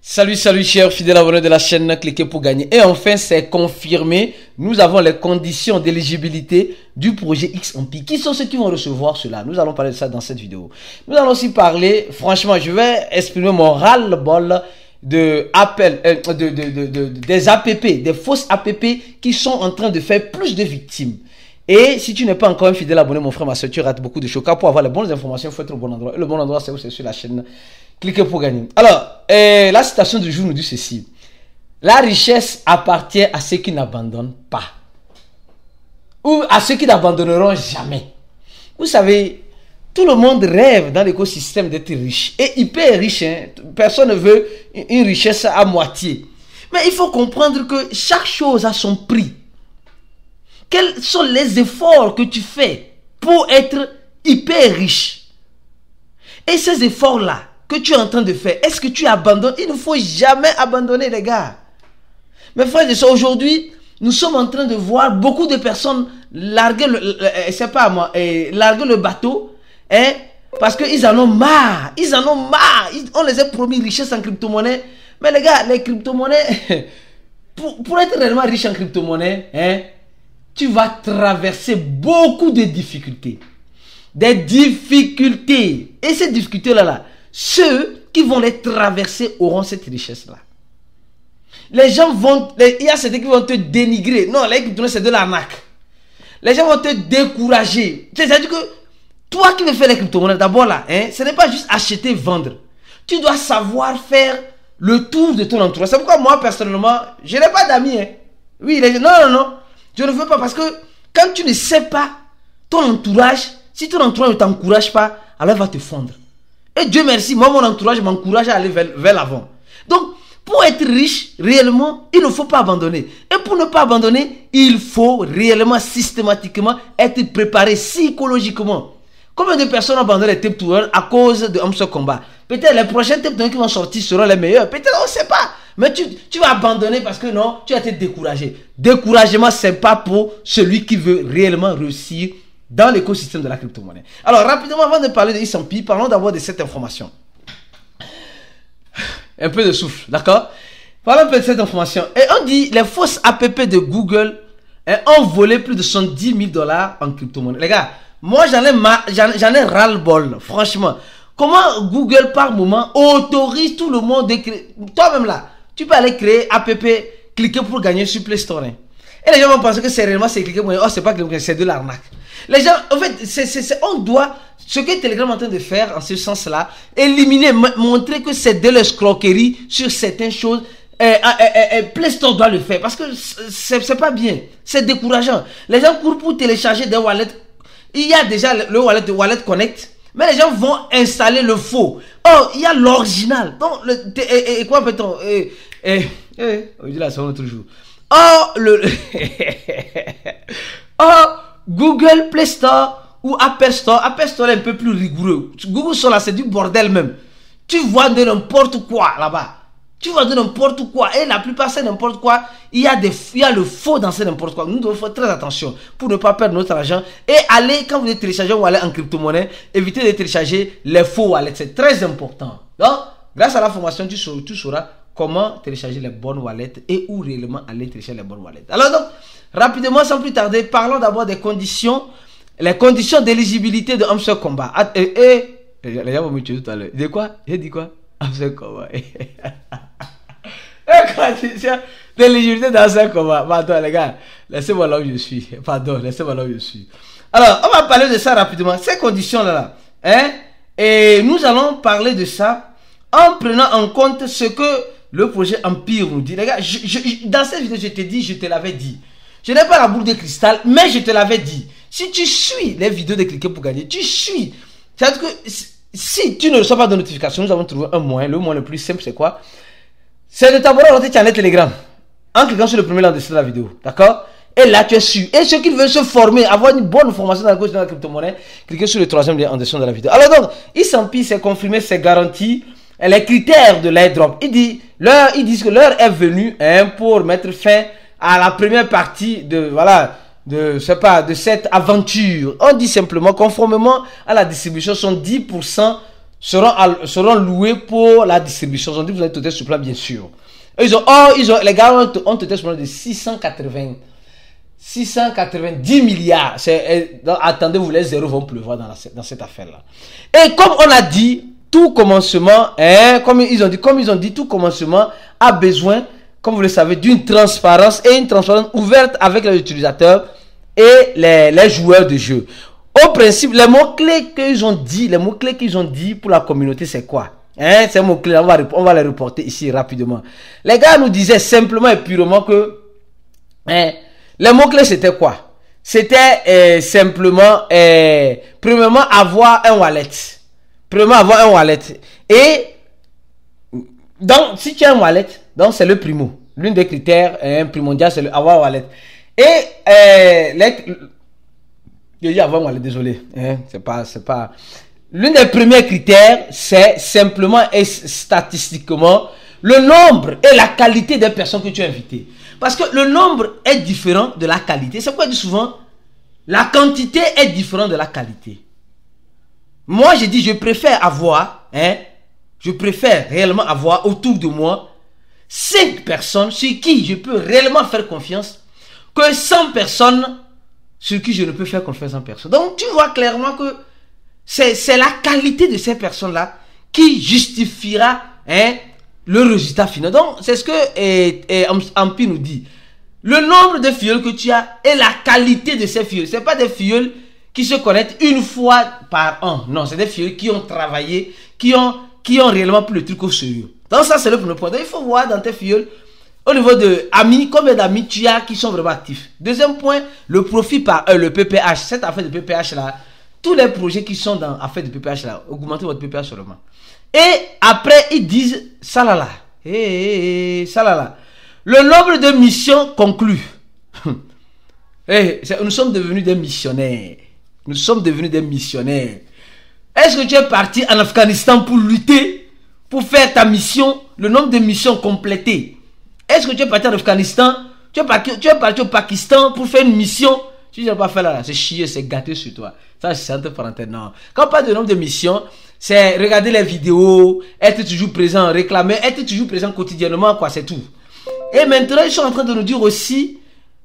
Salut chers fidèles abonnés de la chaîne, cliquez pour gagner. Et enfin, c'est confirmé, nous avons les conditions d'éligibilité du projet XMP. Qui sont ceux qui vont recevoir cela? Nous allons parler de ça dans cette vidéo. Nous allons aussi parler, franchement, je vais exprimer mon ras-le-bol des APP, des fausses APP qui sont en train de faire plus de victimes. Et si tu n'es pas encore un fidèle abonné, mon frère, ma soeur, tu rates beaucoup de choses. Car pour avoir les bonnes informations, il faut être au bon endroit. Et le bon endroit, c'est où? C'est sur la chaîne. Cliquez pour gagner. Alors, la citation du jour nous dit ceci. La richesse appartient à ceux qui n'abandonnent pas. Ou à ceux qui n'abandonneront jamais. Vous savez, tout le monde rêve dans l'écosystème d'être riche. Et hyper riche, hein. Personne ne veut une richesse à moitié. Mais il faut comprendre que chaque chose a son prix. Quels sont les efforts que tu fais pour être hyper riche? Et ces efforts-là que tu es en train de faire, est-ce que tu abandonnes? Il ne faut jamais abandonner, les gars. Mes frères et sœurs, aujourd'hui, nous sommes en train de voir beaucoup de personnes larguer larguer le bateau, hein, parce qu'ils en ont marre. Ils en ont marre. On les a promis richesse en crypto-monnaie. Mais les gars, les crypto-monnaies, pour être réellement riche en crypto-monnaie, hein, tu vas traverser beaucoup de difficultés. Des difficultés. Et ces difficultés-là, ceux qui vont les traverser auront cette richesse-là. Les gens vont... Il y a certains qui vont te dénigrer. Non, les crypto-monnaies, c'est de l'arnaque. Les gens vont te décourager. C'est-à-dire que toi qui veux faire les crypto-monnaies, d'abord là, hein, ce n'est pas juste acheter, vendre. Tu dois savoir faire le tour de ton entourage. C'est pourquoi moi, personnellement, je n'ai pas d'amis. Hein. Oui, non. Je ne veux pas parce que quand tu ne sais pas ton entourage, si ton entourage ne t'encourage pas, alors il va te fondre. Et Dieu merci, moi mon entourage m'encourage à aller vers l'avant. Donc, pour être riche, réellement, il ne faut pas abandonner. Et pour ne pas abandonner, il faut réellement, systématiquement être préparé psychologiquement. Combien de personnes abandonnent les Tape to Earn à cause de Hamster Combat? Peut-être les prochains Tape to Earn qui vont sortir seront les meilleurs. Peut-être, on ne sait pas. Mais tu vas abandonner parce que non, tu as été découragé. Découragement, ce n'est pas pour celui qui veut réellement réussir dans l'écosystème de la crypto-monnaie. Alors, rapidement, avant de parler de XMP, parlons d'abord de cette information. Un peu de souffle, d'accord? Parlons un peu de cette information. Et on dit, les fausses APP de Google ont volé plus de 70 000 $ en crypto-monnaie. Les gars, moi, j'en ai ras-le-bol, franchement. Comment Google, par moment, autorise tout le monde de créer... Toi-même là, tu peux aller créer APP, cliquer pour gagner sur Play Store. Hein. Et les gens vont penser que c'est réellement cliquer pour gagner. Oh, c'est pas cliquer, c'est de l'arnaque. Les gens, en fait, on doit, ce que Telegram est en train de faire en ce sens-là, éliminer, montrer que c'est de l'escroquerie sur certaines choses. Play Store doit le faire parce que c'est pas bien. C'est décourageant. Les gens courent pour télécharger des wallets. Il y a déjà le wallet Connect. Mais les gens vont installer le faux. Oh, il y a l'original. Donc, quoi peut-on on dit là, ça va toujours. Google Play Store ou Apple Store. Apple Store est un peu plus rigoureux. Google Store là, c'est du bordel même. Tu vois de n'importe quoi là-bas. Tu vois de n'importe quoi. Et la plupart, c'est n'importe quoi. Il y a le faux dans ce n'importe quoi. Nous devons faire très attention pour ne pas perdre notre argent. Et allez, quand vous téléchargez un wallet en crypto-monnaie, évitez de télécharger les faux wallets. C'est très important. Donc, grâce à la formation, tu sauras comment télécharger les bonnes wallets et où réellement aller télécharger les bonnes wallets. Alors donc, rapidement, sans plus tarder, parlons d'abord des conditions. Les conditions d'éligibilité de Hamster Combat. Les gens vont me tuer tout à l'heure. De quoi? J'ai dit quoi? Hamster Combat. D'éligibilité dans ce combat. Pardon les gars, laissez-moi là où je suis. Alors, on va parler de ça rapidement. Ces conditions-là, hein? Et nous allons parler de ça en prenant en compte ce que le projet Empire nous dit. Les gars, dans cette vidéo, je te l'avais dit. Je n'ai pas la boule de cristal, mais je te l'avais dit. Si tu suis les vidéos de cliquer pour gagner, tu suis. C'est-à-dire que si tu ne reçois pas de notification, nous avons trouvé un moyen. Le moyen le plus simple, c'est quoi? C'est de t'abonner à notre channel Telegram en cliquant sur le premier lien de la vidéo. D'accord? Et là, tu es sûr. Et ceux qui veulent se former, avoir une bonne formation dans la crypto-monnaie, cliquez sur le troisième lien en dessous de la vidéo. Alors donc, XMP, c'est confirmé, c'est garanti. Et les critères de l'airdrop, ils disent que l'heure est venue pour mettre fin à la première partie de cette aventure. On dit simplement, conformément à la distribution, sont 10% seront loués pour la distribution. Ils ont dit, vous allez total sur plan, bien sûr. Les gars ont total sur plan de 690 milliards. Attendez-vous, les zéros vont pleuvoir dans cette affaire-là. Et comme on a dit, tout commencement, comme ils ont dit, tout commencement a besoin, comme vous le savez, d'une transparence et une transparence ouverte avec les utilisateurs et les joueurs de jeu. Au principe, les mots-clés qu'ils ont dit pour la communauté, c'est quoi? Ces mots-clés, on va les reporter ici rapidement. Les gars nous disaient simplement et purement que les mots-clés, c'était quoi? C'était simplement, premièrement, avoir un wallet. Et donc, si tu as un wallet, donc c'est le primo. L'une des critères primordial, c'est avoir un wallet. Et je dis avoir un wallet, désolé. C'est pas. L'un des premiers critères, c'est simplement et statistiquement le nombre et la qualité des personnes que tu as invitées. Parce que le nombre est différent de la qualité. C'est pourquoi je dis souvent, la quantité est différente de la qualité. Moi, j'ai dit, je préfère réellement avoir autour de moi 5 personnes sur qui je peux réellement faire confiance que 100 personnes sur qui je ne peux faire confiance en personne. Donc, tu vois clairement que c'est la qualité de ces personnes-là qui justifiera le résultat final. Donc, c'est ce que Ampi nous dit. Le nombre de filleuls que tu as et la qualité de ces filleuls. Ce n'est pas des filleuls qui se connectent une fois par an. Non, c'est des filleuls qui ont travaillé, qui ont réellement pris le truc au sérieux. Donc, ça, c'est le premier point. Donc, il faut voir dans tes filleuls, au niveau de amis, combien d'amis tu as qui sont vraiment actifs. Deuxième point, le profit par le PPH. Cette affaire de PPH là, tous les projets qui sont dans l'affaire de PPH là, augmentez votre PPH seulement. Et après, ils disent, ça là. Le nombre de missions conclues. Nous sommes devenus des missionnaires. Est-ce que tu es parti en Afghanistan pour lutter, pour faire ta mission, le nombre de missions complétées? Est-ce que tu es parti en Afghanistan, tu es parti au Pakistan pour faire une mission? Tu n'as pas fait là, c'est chier, c'est gâté sur toi. Ça, c'est entre parenthèses, non. Quand on parle de nombre de missions, c'est regarder les vidéos, être toujours présent, réclamer, être toujours présent quotidiennement, quoi, c'est tout. Et maintenant, ils sont en train de nous dire aussi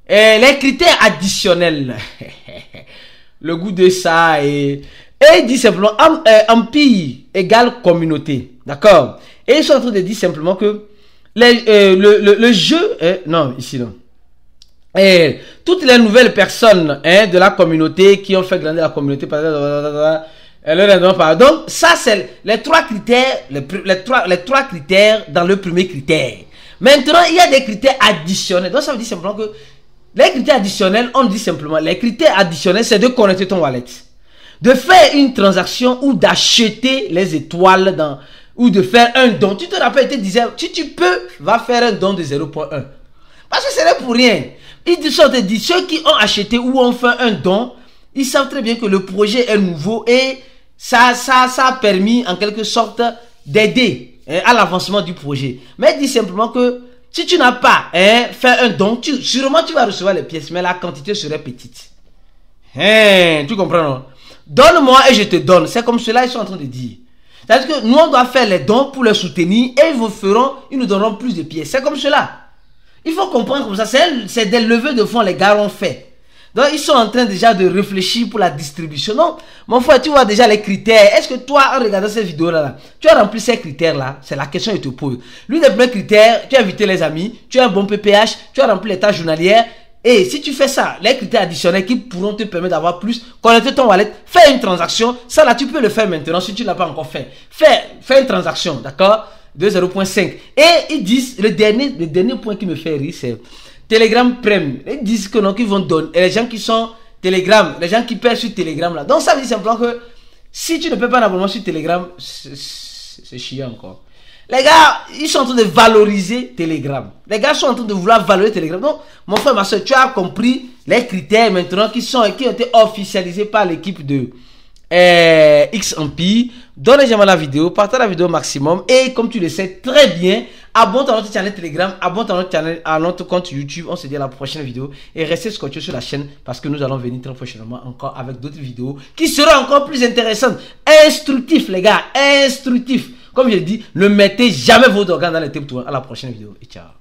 les critères additionnels. Le goût de ça et il dit simplement empire égale communauté. D'accord? Et ils sont en train de dire simplement que le jeu, non, ici non. Toutes les nouvelles personnes de la communauté qui ont fait grandir la communauté, donc ça c'est les trois critères, les trois critères dans le premier critère. Maintenant il y a des critères additionnels. Donc ça veut dire simplement que les critères additionnels, on dit simplement, les critères additionnels c'est de connecter ton wallet, de faire une transaction ou d'acheter les étoiles ou de faire un don. Tu te rappelles, il te disait, si tu peux, va faire un don de 0.1. Parce que ce n'est pour rien. Ils te disent, ceux qui ont acheté ou ont fait un don, ils savent très bien que le projet est nouveau et ça a permis en quelque sorte d'aider à l'avancement du projet. Mais il dit simplement que si tu n'as pas fait un don, sûrement tu vas recevoir les pièces, mais la quantité serait petite. Tu comprends, non? Donne-moi et je te donne. C'est comme cela ils sont en train de dire. C'est-à-dire que nous on doit faire les dons pour les soutenir et ils nous donneront plus de pièces. C'est comme cela. Il faut comprendre comme ça. C'est des levées de fonds les gars ont fait. Donc ils sont en train déjà de réfléchir pour la distribution. Donc mon frère, tu vois déjà les critères. Est-ce que toi en regardant cette vidéo là, tu as rempli ces critères là? C'est la question que je te pose. L'un des premiers critères, tu as invité les amis, tu as un bon PPH, tu as rempli les tâches journalières. Et si tu fais ça, les critères additionnels qui pourront te permettre d'avoir plus, connecter ton wallet, faire une transaction, ça là tu peux le faire maintenant si tu ne l'as pas encore fait. Fais une transaction, d'accord, de 0.5. Et ils disent, le dernier point qui me fait rire, c'est Telegram Prime. Ils disent que non, qu'ils vont donner. Et les gens qui sont Telegram, les gens qui paient sur Telegram là. Donc ça veut dire simplement que si tu ne payes pas un abonnement sur Telegram, c'est chiant encore. Les gars, ils sont en train de valoriser Telegram. Les gars sont en train de vouloir valoriser Telegram. Donc, mon frère, ma soeur, tu as compris les critères maintenant qui ont été officialisés par l'équipe de XMP. Donne-moi la vidéo, partage la vidéo au maximum. Et comme tu le sais très bien, Abonne-toi à notre channel Telegram, abonne-toi à notre compte YouTube. On se dit à la prochaine vidéo. Et restez scotchés sur la chaîne parce que nous allons venir très prochainement encore avec d'autres vidéos qui seront encore plus intéressantes. Instructifs, les gars. Instructifs. Comme je dis, ne mettez jamais vos organes dans les têtes. À la prochaine vidéo. Et ciao.